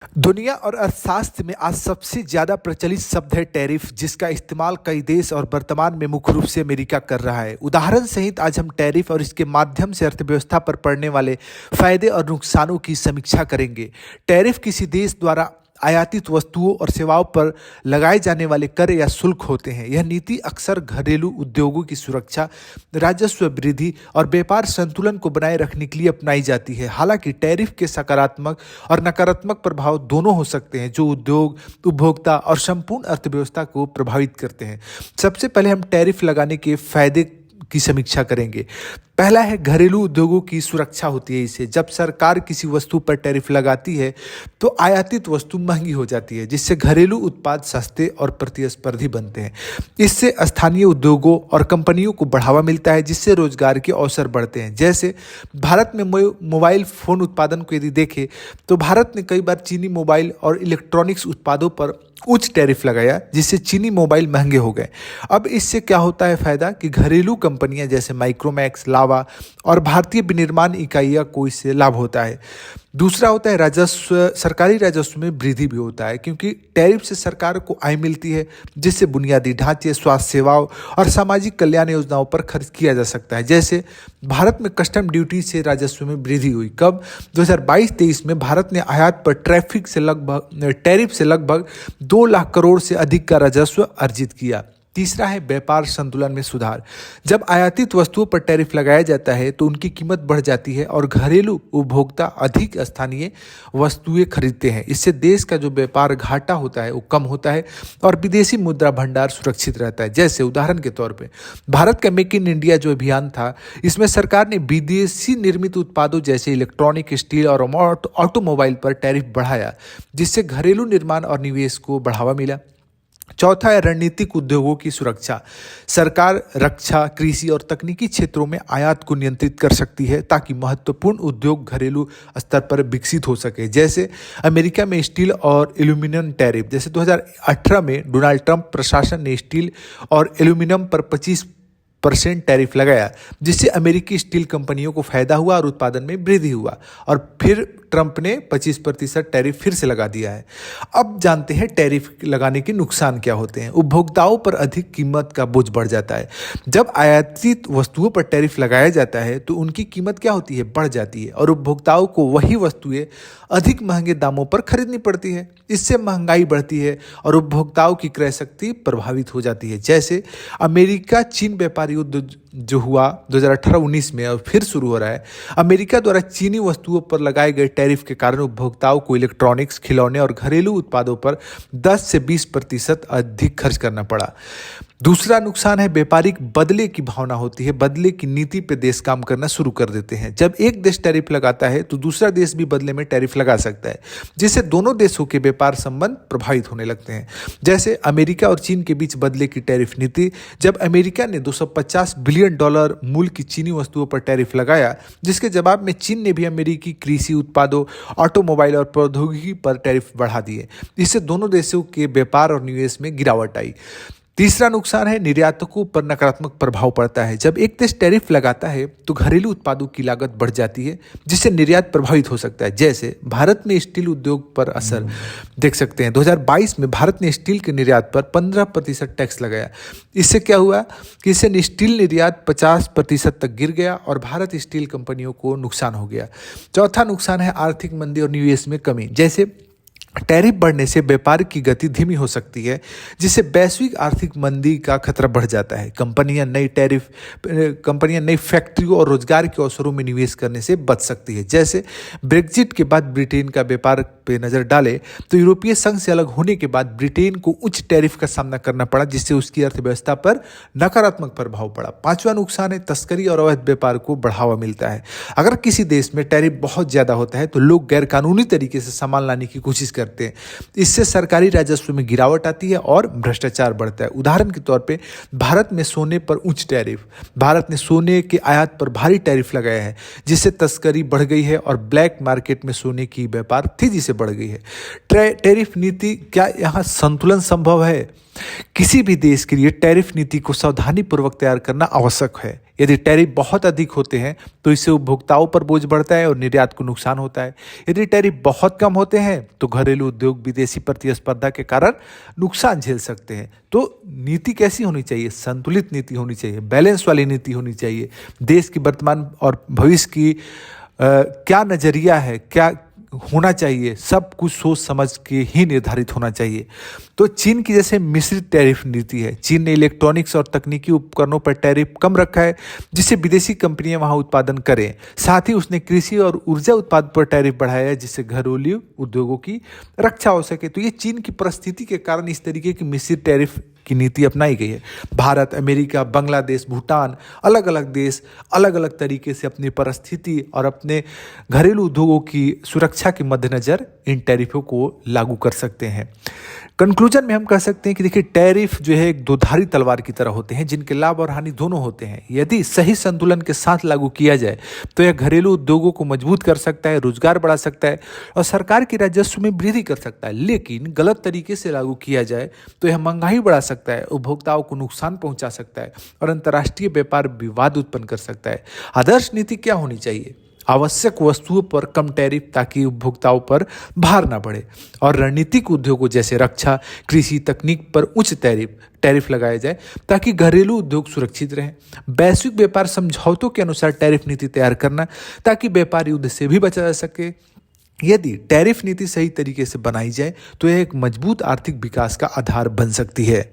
दुनिया और अर्थशास्त्र में आज सबसे ज्यादा प्रचलित शब्द है टैरिफ, जिसका इस्तेमाल कई देश और वर्तमान में मुख्य रूप से अमेरिका कर रहा है। उदाहरण सहित आज हम टैरिफ और इसके माध्यम से अर्थव्यवस्था पर पड़ने वाले फायदे और नुकसानों की समीक्षा करेंगे। टैरिफ किसी देश द्वारा आयातित वस्तुओं और सेवाओं पर लगाए जाने वाले कर या शुल्क होते हैं। यह नीति अक्सर घरेलू उद्योगों की सुरक्षा, राजस्व वृद्धि और व्यापार संतुलन को बनाए रखने के लिए अपनाई जाती है। हालांकि टैरिफ के सकारात्मक और नकारात्मक प्रभाव दोनों हो सकते हैं, जो उद्योग, उपभोक्ता और संपूर्ण अर्थव्यवस्था को प्रभावित करते हैं। सबसे पहले हम टैरिफ लगाने के फायदे की समीक्षा करेंगे। पहला है, घरेलू उद्योगों की सुरक्षा होती है। इसे जब सरकार किसी वस्तु पर टैरिफ लगाती है तो आयातित वस्तु महंगी हो जाती है, जिससे घरेलू उत्पाद सस्ते और प्रतिस्पर्धी बनते हैं। इससे स्थानीय उद्योगों और कंपनियों को बढ़ावा मिलता है, जिससे रोजगार के अवसर बढ़ते हैं। जैसे भारत में मोबाइल फोन उत्पादन को यदि देखें तो भारत ने कई बार चीनी मोबाइल और इलेक्ट्रॉनिक्स उत्पादों पर उच्च टैरिफ लगाया, जिससे चीनी मोबाइल महंगे हो गए। अब इससे क्या होता है फायदा कि घरेलू कंपनियां जैसे माइक्रोमैक्स, लावा और भारतीय विनिर्माण इकाइयां को इससे लाभ होता है। दूसरा होता है राजस्व। सरकारी राजस्व में वृद्धि भी होता है, क्योंकि टैरिफ से सरकार को आय मिलती है, जिससे बुनियादी ढांचे, स्वास्थ्य सेवाओं और सामाजिक कल्याण योजनाओं पर खर्च किया जा सकता है। जैसे भारत में कस्टम ड्यूटी से राजस्व में वृद्धि हुई। कब? 2022-23 में भारत ने आयात पर टैरिफ से लगभग 2 लाख करोड़ से अधिक का राजस्व अर्जित किया। तीसरा है व्यापार संतुलन में सुधार। जब आयातित वस्तुओं पर टैरिफ लगाया जाता है तो उनकी कीमत बढ़ जाती है और घरेलू उपभोक्ता अधिक स्थानीय वस्तुएं खरीदते हैं। इससे देश का जो व्यापार घाटा होता है वो कम होता है और विदेशी मुद्रा भंडार सुरक्षित रहता है। जैसे उदाहरण के तौर पे भारत का मेक इन इंडिया जो अभियान था, इसमें सरकार ने विदेशी निर्मित उत्पादों जैसे इलेक्ट्रॉनिक, स्टील और ऑटोमोबाइल पर टैरिफ बढ़ाया, जिससे घरेलू निर्माण और निवेश को बढ़ावा मिला। चौथा है रणनीतिक उद्योगों की सुरक्षा। सरकार रक्षा, कृषि और तकनीकी क्षेत्रों में आयात को नियंत्रित कर सकती है, ताकि महत्वपूर्ण उद्योग घरेलू स्तर पर विकसित हो सके। जैसे अमेरिका में स्टील और एल्यूमिनियम टैरिफ। जैसे 2018 में डोनाल्ड ट्रंप प्रशासन ने स्टील और एल्यूमिनियम पर 25% टैरिफ लगाया, जिससे अमेरिकी स्टील कंपनियों को फायदा हुआ और उत्पादन में वृद्धि हुआ। और फिर ट्रंप ने 25% टैरिफ फिर से लगा दिया है। अब जानते हैं टैरिफ लगाने के नुकसान क्या होते हैं। उपभोक्ताओं पर अधिक कीमत का बोझ बढ़ जाता है। जब आयातित वस्तुओं पर टैरिफ लगाया जाता है तो उनकी कीमत क्या होती है? बढ़ जाती है और उपभोक्ताओं को वही वस्तुएं अधिक महंगे दामों पर खरीदनी पड़ती है। इससे महंगाई बढ़ती है और उपभोक्ताओं की क्रय शक्ति प्रभावित हो जाती है। जैसे अमेरिका चीन व्यापार युद्ध जो हुआ 2018-19 में और फिर शुरू हो रहा है। अमेरिका द्वारा चीनी वस्तुओं पर लगाए गए टैरिफ के कारण उपभोक्ताओं को इलेक्ट्रॉनिक्स, खिलौने और घरेलू उत्पादों पर 10 से 20% अधिक खर्च करना पड़ा। दूसरा नुकसान है व्यापारिक बदले की भावना होती है। बदले की नीति पे देश काम करना शुरू कर देते हैं। जब एक देश टैरिफ लगाता है तो दूसरा देश भी बदले में टैरिफ लगा सकता है, जिससे दोनों देशों के व्यापार संबंध प्रभावित होने लगते हैं। जैसे अमेरिका और चीन के बीच बदले की टैरिफ नीति। जब अमेरिका ने $250 बिलियन मूल्य की चीनी वस्तुओं पर टैरिफ लगाया, जिसके जवाब में चीन ने भी अमेरिकी कृषि उत्पादों, ऑटोमोबाइल और प्रौद्योगिकी पर टैरिफ बढ़ा दिए। इससे दोनों देशों के व्यापार और निवेश में गिरावट आई। तीसरा नुकसान है निर्यातकों पर नकारात्मक प्रभाव पड़ता है। जब एक देश टैरिफ लगाता है तो घरेलू उत्पादों की लागत बढ़ जाती है, जिससे निर्यात प्रभावित हो सकता है। जैसे भारत में स्टील उद्योग पर असर देख सकते हैं। 2022 में भारत ने स्टील के निर्यात पर 15% टैक्स लगाया। इससे क्या हुआ कि इससे स्टील निर्यात 50% तक गिर गया और भारत स्टील कंपनियों को नुकसान हो गया। चौथा नुकसान है आर्थिक मंदी और निवेश में कमी। जैसे टैरिफ बढ़ने से व्यापार की गति धीमी हो सकती है, जिससे वैश्विक आर्थिक मंदी का खतरा बढ़ जाता है। कंपनियां नई फैक्ट्रियों और रोजगार के अवसरों में निवेश करने से बच सकती है। जैसे ब्रेक्जिट के बाद ब्रिटेन का व्यापार पे नजर डाले तो यूरोपीय संघ से अलग होने के बाद ब्रिटेन को उच्च टैरिफ का सामना करना पड़ा, जिससे उसकी अर्थव्यवस्था पर नकारात्मक प्रभाव पड़ा। पांचवा नुकसान है तस्करी और अवैध व्यापार को बढ़ावा मिलता है। अगर किसी देश में टैरिफ बहुत ज्यादा होता है तो लोग गैरकानूनी तरीके से सामान लाने की कोशिश करते हैं। इससे सरकारी राजस्व में गिरावट आती है और भ्रष्टाचार बढ़ता है। उदाहरण के तौर पे भारत में सोने पर उच्च टैरिफ। भारत ने सोने के आयात पर भारी टैरिफ लगाया है, जिससे तस्करी बढ़ गई है और ब्लैक मार्केट में सोने की व्यापार तेजी से बढ़ गई है। टैरिफ नीति, क्या यहाँ संतुलन संभव है? किसी भी देश के लिए टैरिफ नीति को सावधानीपूर्वक तैयार करना आवश्यक है। यदि टैरिफ बहुत अधिक होते हैं तो इससे उपभोक्ताओं पर बोझ बढ़ता है और निर्यात को नुकसान होता है। यदि टैरिफ बहुत कम होते हैं तो घरेलू उद्योग विदेशी प्रतिस्पर्धा के कारण नुकसान झेल सकते हैं। तो नीति कैसी होनी चाहिए? संतुलित नीति होनी चाहिए, बैलेंस वाली नीति होनी चाहिए। देश की वर्तमान और भविष्य की क्या नज़रिया है, क्या होना चाहिए, सब कुछ सोच समझ के ही निर्धारित होना चाहिए। तो चीन की जैसे मिश्रित टैरिफ नीति है। चीन ने इलेक्ट्रॉनिक्स और तकनीकी उपकरणों पर टैरिफ कम रखा है जिससे विदेशी कंपनियां वहां उत्पादन करें। साथ ही उसने कृषि और ऊर्जा उत्पाद पर टैरिफ बढ़ाया है जिससे घरेलू उद्योगों की रक्षा हो सके। तो ये चीन की परिस्थिति के कारण इस तरीके की मिश्रित टैरिफ की नीति अपनाई गई है। भारत, अमेरिका, बांग्लादेश, भूटान, अलग अलग देश अलग अलग तरीके से अपनी परिस्थिति और अपने घरेलू उद्योगों की सुरक्षा के मद्देनजर इन टैरिफों को लागू कर सकते हैं। कंक्लूजन में हम कह सकते हैं कि देखिए, टैरिफ जो है एक दोधारी तलवार की तरह होते हैं जिनके लाभ और हानि दोनों होते हैं। यदि सही संतुलन के साथ लागू किया जाए तो यह घरेलू उद्योगों को मजबूत कर सकता है, रोजगार बढ़ा सकता है और सरकार के राजस्व में वृद्धि कर सकता है। लेकिन गलत तरीके से लागू किया जाए तो यह महंगाई बढ़ा सकता है, उपभोक्ताओं को नुकसान पहुंचा सकता है और अंतर्राष्ट्रीय व्यापार विवाद उत्पन्न कर सकता है। आदर्श नीति क्या होनी चाहिए? आवश्यक वस्तुओं पर कम टैरिफ ताकि उपभोक्ताओं पर भार ना बढ़े, और रणनीतिक उद्योगों जैसे रक्षा, कृषि, तकनीक पर उच्च टैरिफ लगाया जाए ताकि घरेलू उद्योग सुरक्षित रहें। वैश्विक व्यापार समझौतों के अनुसार टैरिफ नीति तैयार करना ताकि व्यापार युद्ध से भी बचा जा सके। यदि टैरिफ नीति सही तरीके से बनाई जाए तो यह एक मजबूत आर्थिक विकास का आधार बन सकती है।